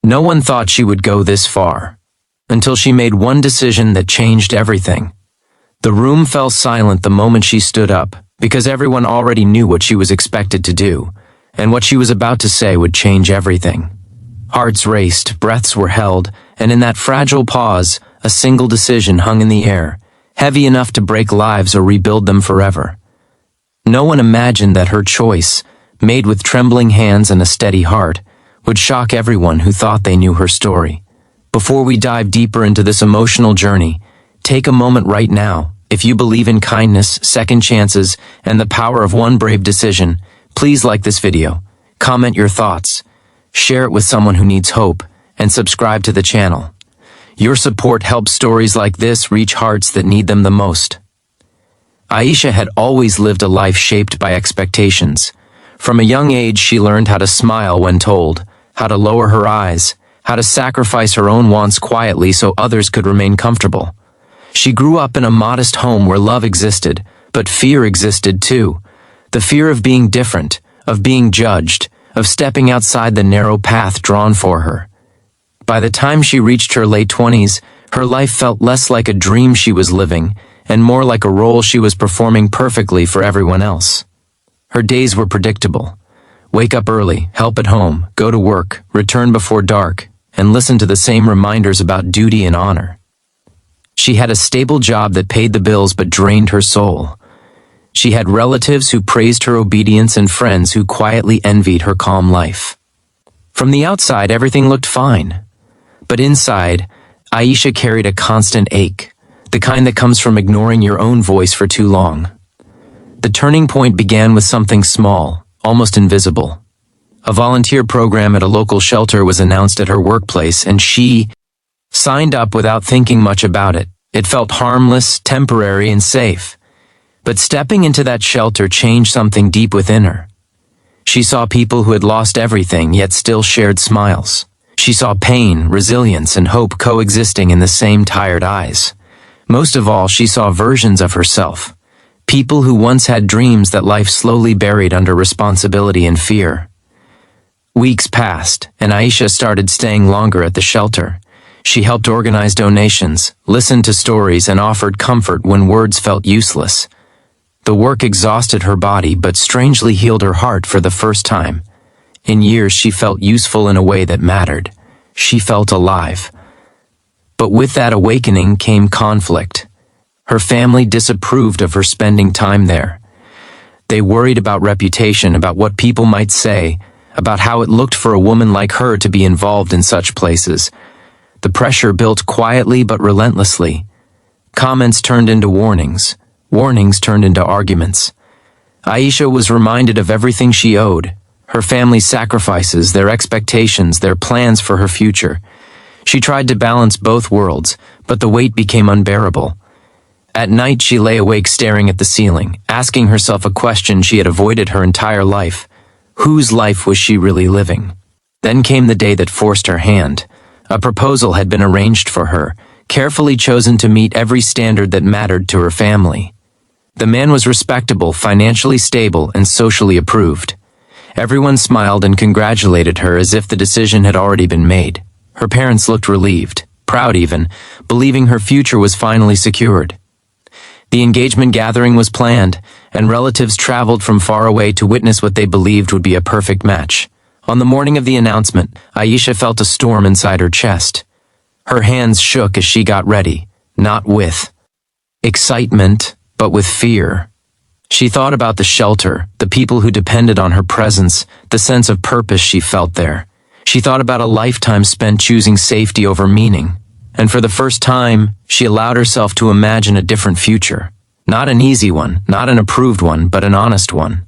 No one thought she would go this far, until she made one decision that changed everything. The room fell silent the moment she stood up, because everyone already knew what she was expected to do, and what she was about to say would change everything. Hearts raced, breaths were held, and in that fragile pause, a single decision hung in the air, heavy enough to break lives or rebuild them forever. No one imagined that her choice, made with trembling hands and a steady heart, would shock everyone who thought they knew her story. Before we dive deeper into this emotional journey, take a moment right now. If you believe in kindness, second chances, and the power of one brave decision, please like this video, comment your thoughts, share it with someone who needs hope, and subscribe to the channel. Your support helps stories like this reach hearts that need them the most. Ayesha had always lived a life shaped by expectations. From a young age, she learned how to smile when told, how to lower her eyes, how to sacrifice her own wants quietly so others could remain comfortable. She grew up in a modest home where love existed, but fear existed too. The fear of being different, of being judged, of stepping outside the narrow path drawn for her. By the time she reached her late 20s, her life felt less like a dream she was living, and more like a role she was performing perfectly for everyone else. Her days were predictable. Wake up early, help at home, go to work, return before dark, and listen to the same reminders about duty and honor. She had a stable job that paid the bills but drained her soul. She had relatives who praised her obedience and friends who quietly envied her calm life. From the outside, everything looked fine. But inside, Ayesha carried a constant ache, the kind that comes from ignoring your own voice for too long. The turning point began with something small, almost invisible. A volunteer program at a local shelter was announced at her workplace, and she signed up without thinking much about it. It felt harmless, temporary, and safe. But stepping into that shelter changed something deep within her. She saw people who had lost everything yet still shared smiles. She saw pain, resilience, and hope coexisting in the same tired eyes. Most of all, she saw versions of herself. People who once had dreams that life slowly buried under responsibility and fear. Weeks passed, and Ayesha started staying longer at the shelter. She helped organize donations, listened to stories, and offered comfort when words felt useless. The work exhausted her body but strangely healed her heart for the first time. In years, she felt useful in a way that mattered. She felt alive. But with that awakening came conflict. Her family disapproved of her spending time there. They worried about reputation, about what people might say, about how it looked for a woman like her to be involved in such places. The pressure built quietly but relentlessly. Comments turned into warnings. Warnings turned into arguments. Ayesha was reminded of everything she owed, her family's sacrifices, their expectations, their plans for her future. She tried to balance both worlds, but the weight became unbearable. At night, she lay awake staring at the ceiling, asking herself a question she had avoided her entire life. Whose life was she really living? Then came the day that forced her hand. A proposal had been arranged for her, carefully chosen to meet every standard that mattered to her family. The man was respectable, financially stable, and socially approved. Everyone smiled and congratulated her as if the decision had already been made. Her parents looked relieved, proud even, believing her future was finally secured. The engagement gathering was planned, and relatives traveled from far away to witness what they believed would be a perfect match. On the morning of the announcement, Ayesha felt a storm inside her chest. Her hands shook as she got ready, not with excitement, but with fear. She thought about the shelter, the people who depended on her presence, the sense of purpose she felt there. She thought about a lifetime spent choosing safety over meaning. And for the first time, she allowed herself to imagine a different future. Not an easy one, not an approved one, but an honest one.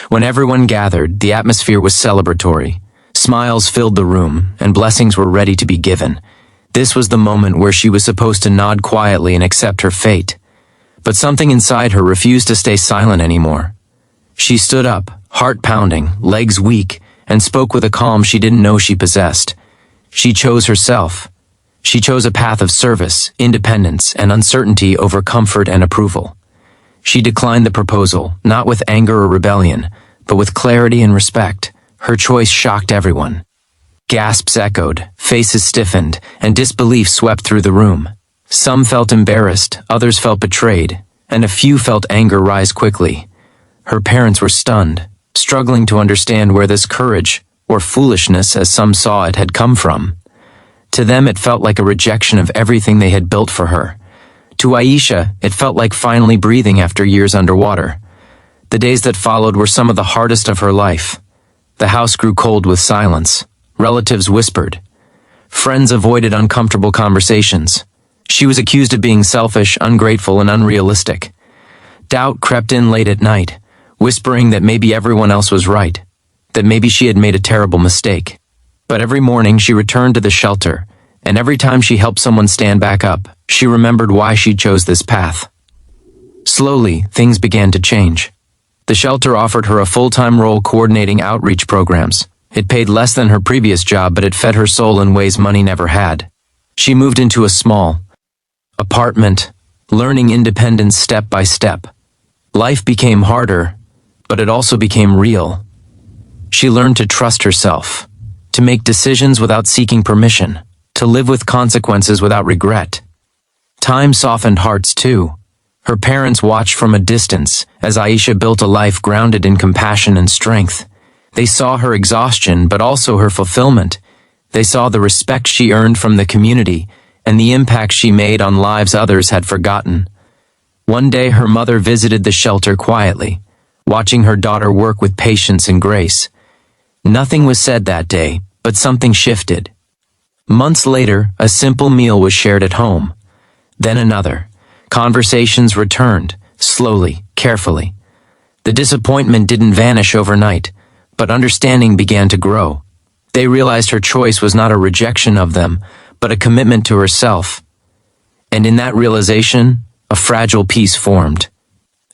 When everyone gathered, the atmosphere was celebratory. Smiles filled the room, and blessings were ready to be given. This was the moment where she was supposed to nod quietly and accept her fate. But something inside her refused to stay silent anymore. She stood up, heart pounding, legs weak, and spoke with a calm she didn't know she possessed. She chose herself. She chose a path of service, independence, and uncertainty over comfort and approval. She declined the proposal, not with anger or rebellion, but with clarity and respect. Her choice shocked everyone. Gasps echoed, faces stiffened, and disbelief swept through the room. Some felt embarrassed, others felt betrayed, and a few felt anger rise quickly. Her parents were stunned, struggling to understand where this courage, or foolishness as some saw it, had come from. To them it felt like a rejection of everything they had built for her. To Ayesha, it felt like finally breathing after years underwater. The days that followed were some of the hardest of her life. The house grew cold with silence. Relatives whispered. Friends avoided uncomfortable conversations. She was accused of being selfish, ungrateful, and unrealistic. Doubt crept in late at night, whispering that maybe everyone else was right, that maybe she had made a terrible mistake. But every morning she returned to the shelter, and every time she helped someone stand back up, she remembered why she chose this path. Slowly, things began to change. The shelter offered her a full-time role coordinating outreach programs. It paid less than her previous job, but it fed her soul in ways money never had. She moved into a small apartment, learning independence step by step. Life became harder, but it also became real. She learned to trust herself, to make decisions without seeking permission, to live with consequences without regret. Time softened hearts too. Her parents watched from a distance as Ayesha built a life grounded in compassion and strength. They saw her exhaustion, but also her fulfillment. They saw the respect she earned from the community and the impact she made on lives others had forgotten. One day her mother visited the shelter quietly, watching her daughter work with patience and grace. Nothing was said that day, but something shifted. Months later, a simple meal was shared at home. Then another. Conversations returned, slowly, carefully. The disappointment didn't vanish overnight, but understanding began to grow. They realized her choice was not a rejection of them, but a commitment to herself. And in that realization, a fragile peace formed.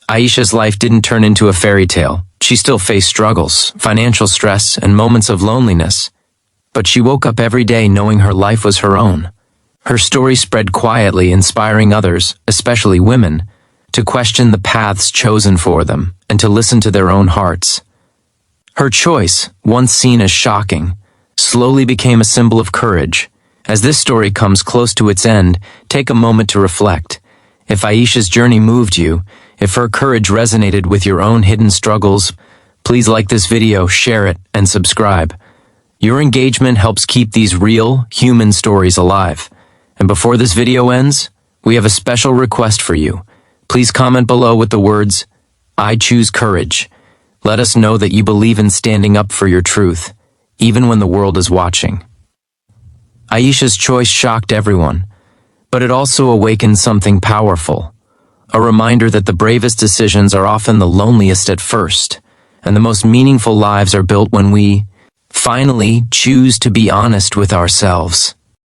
Ayesha's life didn't turn into a fairy tale. She still faced struggles, financial stress, and moments of loneliness. But she woke up every day knowing her life was her own. Her story spread quietly, inspiring others, especially women, to question the paths chosen for them and to listen to their own hearts. Her choice, once seen as shocking, slowly became a symbol of courage. As this story comes close to its end, take a moment to reflect. If Ayesha's journey moved you, if her courage resonated with your own hidden struggles, please like this video, share it, and subscribe. Your engagement helps keep these real, human stories alive. And before this video ends, we have a special request for you. Please comment below with the words, "I choose courage." Let us know that you believe in standing up for your truth, even when the world is watching. Ayesha's choice shocked everyone, but it also awakened something powerful. A reminder that the bravest decisions are often the loneliest at first, and the most meaningful lives are built when we finally choose to be honest with ourselves.